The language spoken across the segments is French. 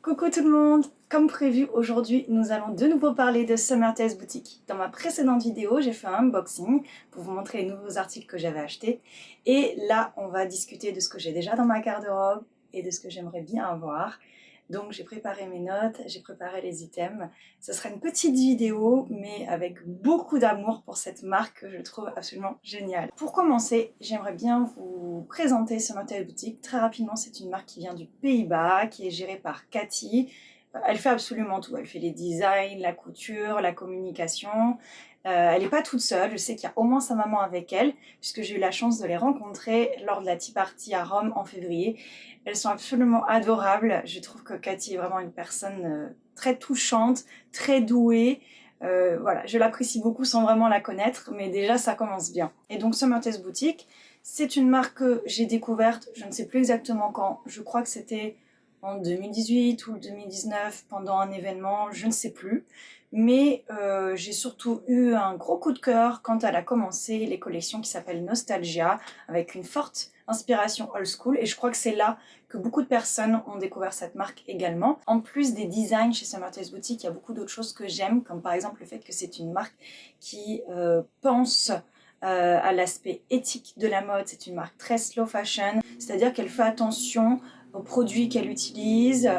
Coucou tout le monde! Comme prévu, aujourd'hui, nous allons de nouveau parler de Summer Tales Boutique. Dans ma précédente vidéo, j'ai fait un unboxing pour vous montrer les nouveaux articles que j'avais achetés. Et là, on va discuter de ce que j'ai déjà dans ma garde-robe et de ce que j'aimerais bien avoir. Donc j'ai préparé mes notes, j'ai préparé les items. Ce sera une petite vidéo, mais avec beaucoup d'amour pour cette marque que je trouve absolument géniale. Pour commencer, j'aimerais bien vous présenter Summer Tales Boutique. Très rapidement, c'est une marque qui vient du Pays-Bas, qui est gérée par Cathy. Elle fait absolument tout. Elle fait les designs, la couture, la communication. Elle n'est pas toute seule. Je sais qu'il y a au moins sa maman avec elle, puisque j'ai eu la chance de les rencontrer lors de la Tea Party à Rome en février. Elles sont absolument adorables. Je trouve que Cathy est vraiment une personne très touchante, très douée. Voilà, je l'apprécie beaucoup sans vraiment la connaître, mais déjà ça commence bien. Et donc Summer Tales Boutique, c'est une marque que j'ai découverte, je ne sais plus exactement quand, je crois que c'était en 2018 ou 2019 pendant un événement, je ne sais plus. Mais j'ai surtout eu un gros coup de cœur quand elle a commencé les collections qui s'appellent Nostalgia, avec une forte inspiration old school, et je crois que c'est là que beaucoup de personnes ont découvert cette marque également. En plus des designs chez Summer Tales Boutique, il y a beaucoup d'autres choses que j'aime, comme par exemple le fait que c'est une marque qui pense à l'aspect éthique de la mode. C'est une marque très slow fashion, c'est-à-dire qu'elle fait attention aux produits qu'elle utilise,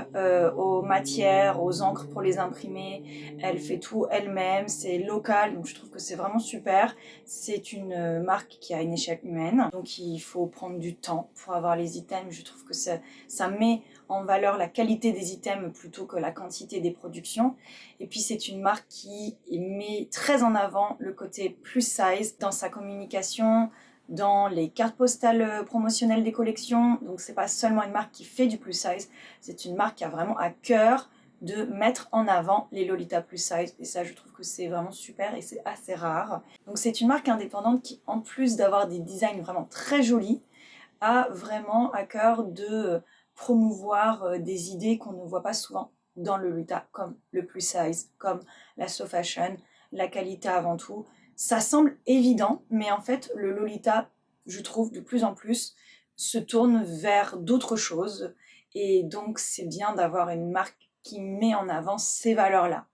aux matières, aux encres pour les imprimer. Elle fait tout elle-même, c'est local, donc je trouve que c'est vraiment super. C'est une marque qui a une échelle humaine, donc il faut prendre du temps pour avoir les items. Je trouve que ça met en valeur la qualité des items plutôt que la quantité des productions. Et puis c'est une marque qui met très en avant le côté plus size dans sa communication, dans les cartes postales promotionnelles des collections. Donc c'est pas seulement une marque qui fait du plus size, c'est une marque qui a vraiment à cœur de mettre en avant les Lolita plus size, et ça je trouve que c'est vraiment super et c'est assez rare. Donc c'est une marque indépendante qui, en plus d'avoir des designs vraiment très jolis, a vraiment à cœur de promouvoir des idées qu'on ne voit pas souvent dans le Lolita, comme le plus size, comme la slow fashion, la qualité avant tout. Ça semble évident, mais en fait, le Lolita, je trouve, de plus en plus, se tourne vers d'autres choses. Et donc, c'est bien d'avoir une marque qui met en avant ces valeurs-là.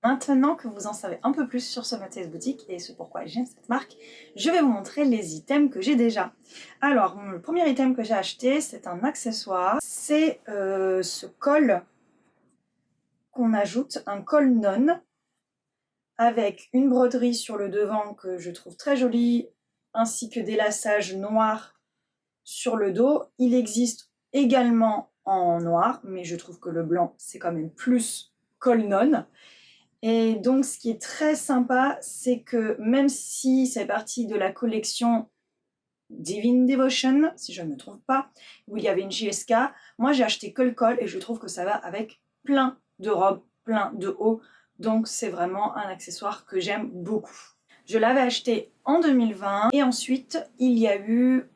Maintenant que vous en savez un peu plus sur Summer Tales Boutique et ce pourquoi j'aime cette marque, je vais vous montrer les items que j'ai déjà. Alors, le premier item que j'ai acheté, c'est un accessoire. C'est ce col qu'on ajoute, un col nonne, avec une broderie sur le devant que je trouve très jolie, ainsi que des lassages noirs sur le dos. Il existe également en noir, mais je trouve que le blanc, c'est quand même plus col nonne. Et donc, ce qui est très sympa, c'est que même si c'est partie de la collection Divine Devotion, si je ne me trompe pas, où il y avait une JSK, moi j'ai acheté que le col et je trouve que ça va avec plein de robes, plein de hauts. Donc c'est vraiment un accessoire que j'aime beaucoup. Je l'avais acheté en 2020 et ensuite il y a eu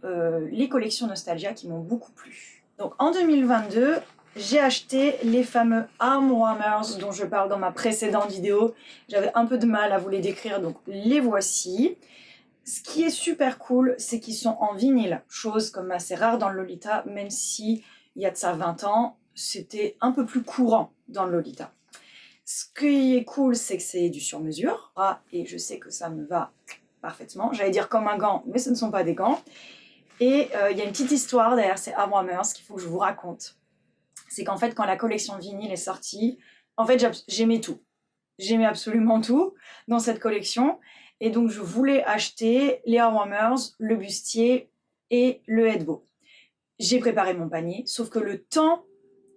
les collections Nostalgia qui m'ont beaucoup plu. Donc en 2022, j'ai acheté les fameux arm warmers dont je parle dans ma précédente vidéo. J'avais un peu de mal à vous les décrire, donc les voici. Ce qui est super cool, c'est qu'ils sont en vinyle, chose comme assez rare dans le Lolita, même si il y a de ça 20 ans, c'était un peu plus courant dans le Lolita. Ce qui est cool, c'est que c'est du sur-mesure, et je sais que ça me va parfaitement. J'allais dire comme un gant, mais ce ne sont pas des gants. Et il y a une petite histoire derrière ces arm warmers qu'il faut que je vous raconte. C'est qu'en fait, quand la collection vinyle est sortie, en fait, j'aimais tout. J'aimais absolument tout dans cette collection. Et donc, je voulais acheter les arm warmers, le bustier et le headbow. J'ai préparé mon panier, sauf que le temps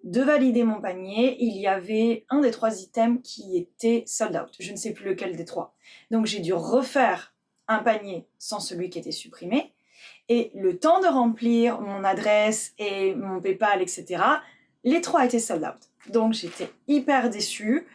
de valider mon panier, il y avait un des 3 items qui était sold out. Je ne sais plus lequel des 3. Donc, j'ai dû refaire un panier sans celui qui était supprimé. Et le temps de remplir mon adresse et mon PayPal, etc., les 3 étaient sold out. Donc, j'étais hyper déçue.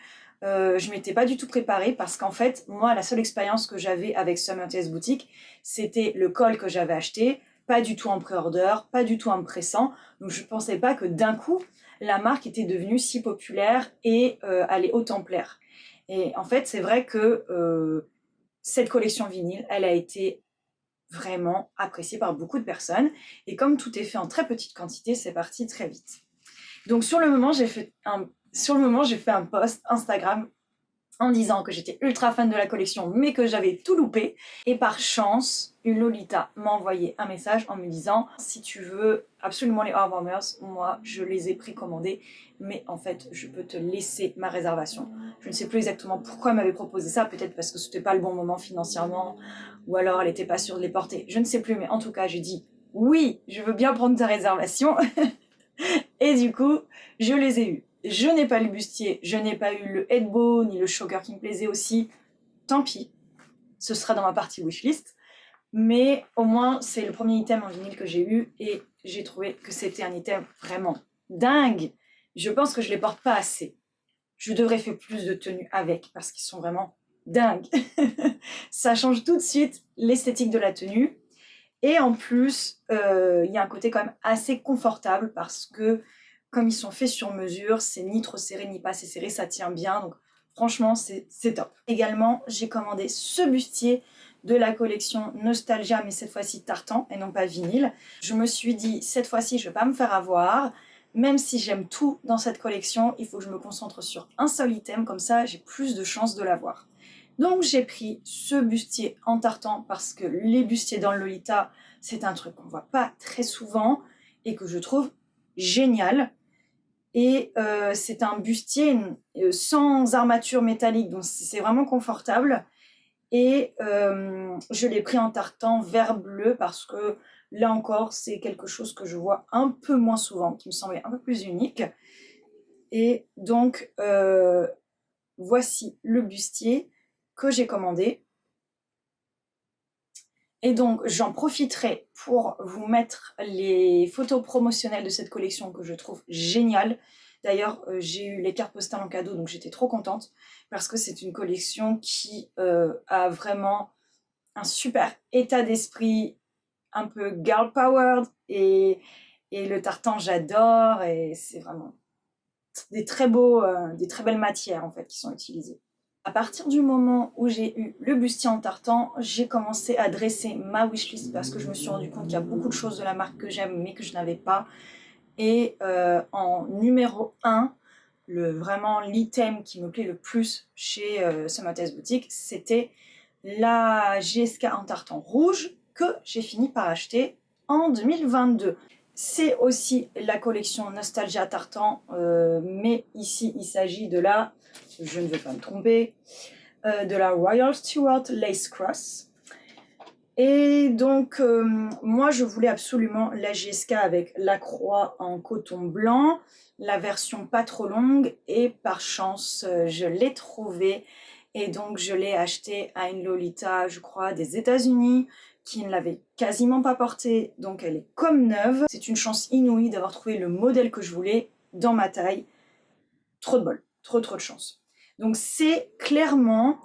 Je m'étais pas du tout préparée parce qu'en fait, moi, la seule expérience que j'avais avec Summer Tales Boutique, c'était le col que j'avais acheté, pas du tout en pré-order, pas du tout en me pressant. Donc je pensais pas que d'un coup, la marque était devenue si populaire et allait autant plaire. Et en fait, c'est vrai que cette collection vinyle, elle a été vraiment appréciée par beaucoup de personnes. Et comme tout est fait en très petite quantité, c'est parti très vite. Donc sur le moment, j'ai fait un post Instagram en disant que j'étais ultra fan de la collection, mais que j'avais tout loupé. Et par chance, une Lolita m'a envoyé un message en me disant « Si tu veux absolument les Heartwarmers, moi je les ai précommandés, mais en fait je peux te laisser ma réservation. » Je ne sais plus exactement pourquoi elle m'avait proposé ça, peut-être parce que c'était pas le bon moment financièrement, ou alors elle était pas sûre de les porter, je ne sais plus, mais en tout cas j'ai dit « Oui, je veux bien prendre ta réservation !» Et du coup, je les ai eus. Je n'ai pas le bustier, je n'ai pas eu le headbow, ni le choker qui me plaisait aussi. Tant pis, ce sera dans ma partie wishlist. Mais au moins, c'est le premier item en vinyle que j'ai eu et j'ai trouvé que c'était un item vraiment dingue. Je pense que je les porte pas assez. Je devrais faire plus de tenues avec parce qu'ils sont vraiment dingues. Ça change tout de suite l'esthétique de la tenue. Et en plus, il y a un côté quand même assez confortable parce que comme ils sont faits sur mesure, c'est ni trop serré ni pas assez serré, ça tient bien. Donc franchement, c'est top. Également, j'ai commandé ce bustier de la collection Nostalgia, mais cette fois-ci tartan et non pas vinyle. Je me suis dit, cette fois-ci, je ne vais pas me faire avoir. Même si j'aime tout dans cette collection, il faut que je me concentre sur un seul item, comme ça j'ai plus de chances de l'avoir. Donc j'ai pris ce bustier en tartan parce que les bustiers dans le Lolita, c'est un truc qu'on voit pas très souvent et que je trouve génial. Et c'est un bustier sans armature métallique, donc c'est vraiment confortable. Et je l'ai pris en tartan vert bleu parce que là encore, c'est quelque chose que je vois un peu moins souvent, qui me semblait un peu plus unique. Et donc, voici le bustier que j'ai commandé. Et donc, j'en profiterai pour vous mettre les photos promotionnelles de cette collection que je trouve géniale. D'ailleurs, j'ai eu les cartes postales en cadeau, donc j'étais trop contente parce que c'est une collection qui a vraiment un super état d'esprit, un peu girl powered, et le tartan, j'adore, et c'est vraiment des très belles matières en fait qui sont utilisées. À partir du moment où j'ai eu le bustier en tartan, j'ai commencé à dresser ma wishlist parce que je me suis rendu compte qu'il y a beaucoup de choses de la marque que j'aime mais que je n'avais pas. Et en numéro 1, vraiment l'item qui me plaît le plus chez Summertez Boutique, c'était la GSK en tartan rouge que j'ai fini par acheter en 2022. C'est aussi la collection Nostalgia Tartan, mais ici il s'agit de la, je ne veux pas me tromper, de la Royal Stuart Lace Cross. Et donc moi je voulais absolument la GSK avec la croix en coton blanc, la version pas trop longue, et par chance je l'ai trouvée. Et donc je l'ai achetée à une Lolita, je crois, des États-Unis, qui ne l'avait quasiment pas portée, donc elle est comme neuve. C'est une chance inouïe d'avoir trouvé le modèle que je voulais dans ma taille. Trop de bol, trop de chance. Donc c'est clairement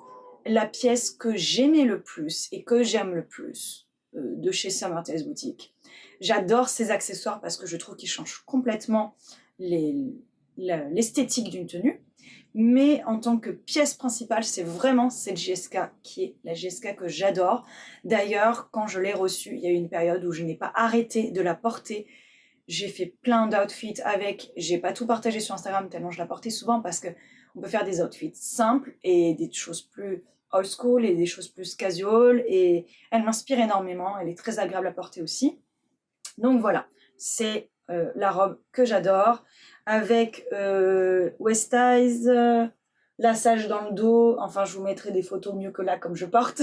la pièce que j'aimais le plus et que j'aime le plus de chez Summertez Boutique. J'adore ces accessoires parce que je trouve qu'ils changent complètement l'esthétique d'une tenue. Mais en tant que pièce principale, c'est vraiment cette GSK qui est la GSK que j'adore. D'ailleurs, quand je l'ai reçue, il y a eu une période où je n'ai pas arrêté de la porter. J'ai fait plein d'outfits avec. J'ai pas tout partagé sur Instagram tellement je la portais souvent parce que on peut faire des outfits simples et des choses plus old school et des choses plus casual. Et elle m'inspire énormément. Elle est très agréable à porter aussi. Donc voilà, c'est la robe que j'adore, avec West Eyes, lassage dans le dos. Enfin, je vous mettrai des photos mieux que là comme je porte.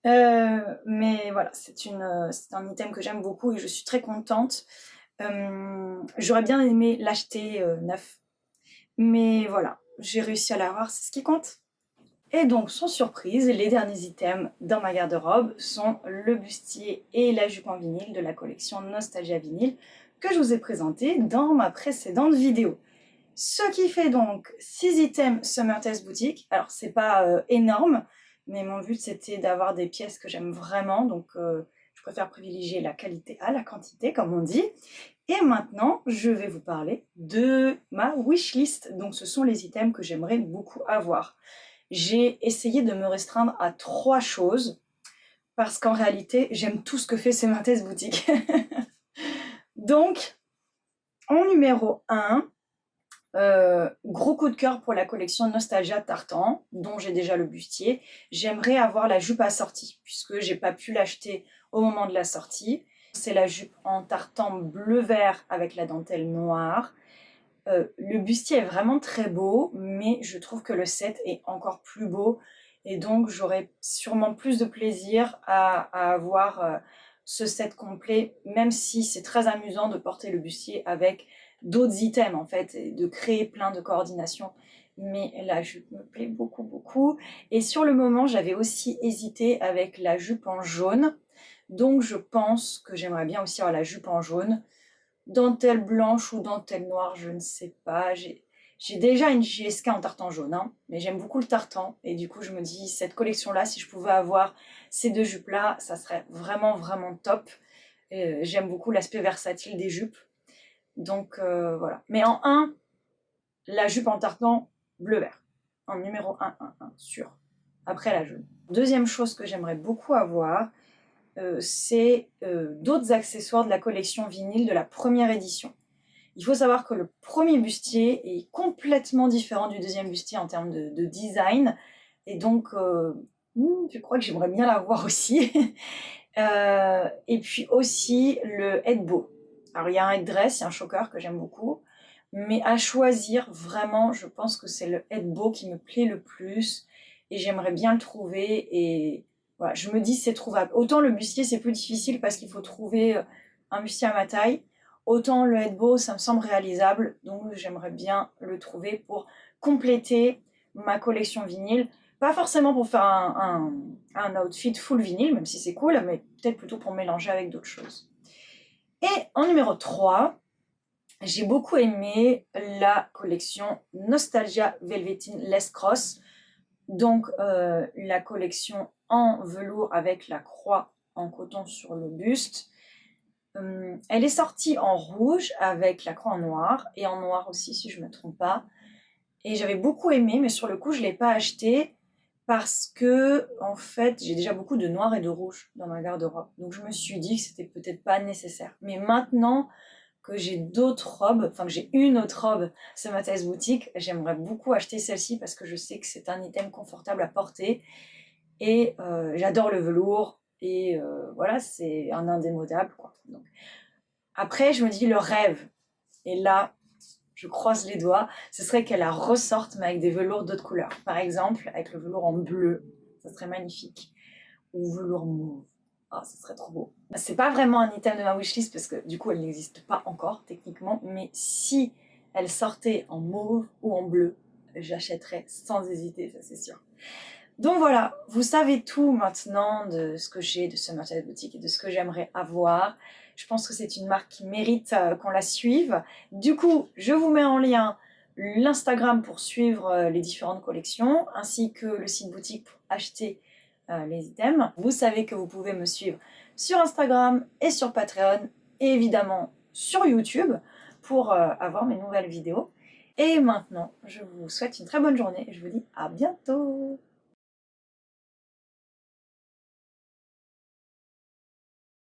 Mais voilà, c'est un item que j'aime beaucoup et je suis très contente. J'aurais bien aimé l'acheter neuf, mais voilà, j'ai réussi à l'avoir, c'est ce qui compte. Et donc, sans surprise, les derniers items dans ma garde-robe sont le bustier et la jupe en vinyle de la collection Nostalgia Vinyle que je vous ai présenté dans ma précédente vidéo. Ce qui fait donc 6 items Summertez Boutique. Alors, c'est pas énorme, mais mon but c'était d'avoir des pièces que j'aime vraiment, donc je préfère privilégier la qualité à la quantité, comme on dit. Et maintenant, je vais vous parler de ma wishlist. Donc, ce sont les items que j'aimerais beaucoup avoir. J'ai essayé de me restreindre à 3 choses, parce qu'en réalité, j'aime tout ce que fait Summertez Boutique. Donc, En numéro 1, gros coup de cœur pour la collection Nostalgia Tartan, dont j'ai déjà le bustier. J'aimerais avoir la jupe assortie, puisque j'ai pas pu l'acheter au moment de la sortie. C'est la jupe en tartan bleu-vert avec la dentelle noire. Le bustier est vraiment très beau, mais je trouve que le set est encore plus beau. Et donc, j'aurais sûrement plus de plaisir à avoir ce set complet, même si c'est très amusant de porter le bustier avec d'autres items, en fait, et de créer plein de coordinations. Mais la jupe me plaît beaucoup, beaucoup. Et sur le moment, j'avais aussi hésité avec la jupe en jaune. Donc, je pense que j'aimerais bien aussi avoir la jupe en jaune. Dentelle blanche ou dentelle noire, je ne sais pas. J'ai déjà une JSK en tartan jaune, hein, mais j'aime beaucoup le tartan. Et du coup, je me dis, cette collection-là, si je pouvais avoir ces deux jupes-là, ça serait vraiment, vraiment top. J'aime beaucoup l'aspect versatile des jupes. Donc, voilà. Mais en 1, la jupe en tartan bleu-vert. En numéro 1, sûr. Après la jaune. Deuxième chose que j'aimerais beaucoup avoir, c'est d'autres accessoires de la collection vinyle de la première édition. Il faut savoir que le premier bustier est complètement différent du deuxième bustier en termes de design. Et donc, je crois que j'aimerais bien l'avoir aussi. Et puis aussi le headbow. Alors, il y a un headdress, il y a un choker que j'aime beaucoup. Mais à choisir, vraiment, je pense que c'est le headbow qui me plaît le plus. Et j'aimerais bien le trouver. Et voilà, je me dis c'est trouvable. Autant le bustier, c'est plus difficile parce qu'il faut trouver un bustier à ma taille. Autant le headbow, ça me semble réalisable. Donc, j'aimerais bien le trouver pour compléter ma collection vinyle. Pas forcément pour faire un outfit full vinyle, même si c'est cool, mais peut-être plutôt pour mélanger avec d'autres choses. Et en numéro 3, j'ai beaucoup aimé la collection Nostalgia Velveteen Less Cross. Donc la collection en velours avec la croix en coton sur le buste. Elle est sortie en rouge avec la croix en noir, et en noir aussi si je ne me trompe pas. Et j'avais beaucoup aimé, mais sur le coup je ne l'ai pas acheté parce que en fait j'ai déjà beaucoup de noir et de rouge dans ma garde-robe. Donc je me suis dit que c'était peut-être pas nécessaire. Mais maintenant que j'ai d'autres robes, enfin que j'ai une autre robe Summertime Boutique, j'aimerais beaucoup acheter celle-ci parce que je sais que c'est un item confortable à porter. Et j'adore le velours. Et voilà, c'est un indémodable, quoi. Donc, après, je me dis le rêve. Et là, je croise les doigts, ce serait qu'elle la ressorte, mais avec des velours d'autres couleurs. Par exemple, avec le velours en bleu, ça serait magnifique. Ou velours mauve. Ah, ça serait trop beau. C'est pas vraiment un item de ma wishlist parce que du coup, elle n'existe pas encore techniquement. Mais si elle sortait en mauve ou en bleu, j'achèterais sans hésiter, ça c'est sûr. Donc voilà, vous savez tout maintenant de ce que j'ai de Summertime Boutique et de ce que j'aimerais avoir. Je pense que c'est une marque qui mérite qu'on la suive. Du coup, je vous mets en lien l'Instagram pour suivre les différentes collections, ainsi que le site boutique pour acheter les items. Vous savez que vous pouvez me suivre sur Instagram et sur Patreon, et évidemment sur YouTube pour avoir mes nouvelles vidéos. Et maintenant, je vous souhaite une très bonne journée et je vous dis à bientôt!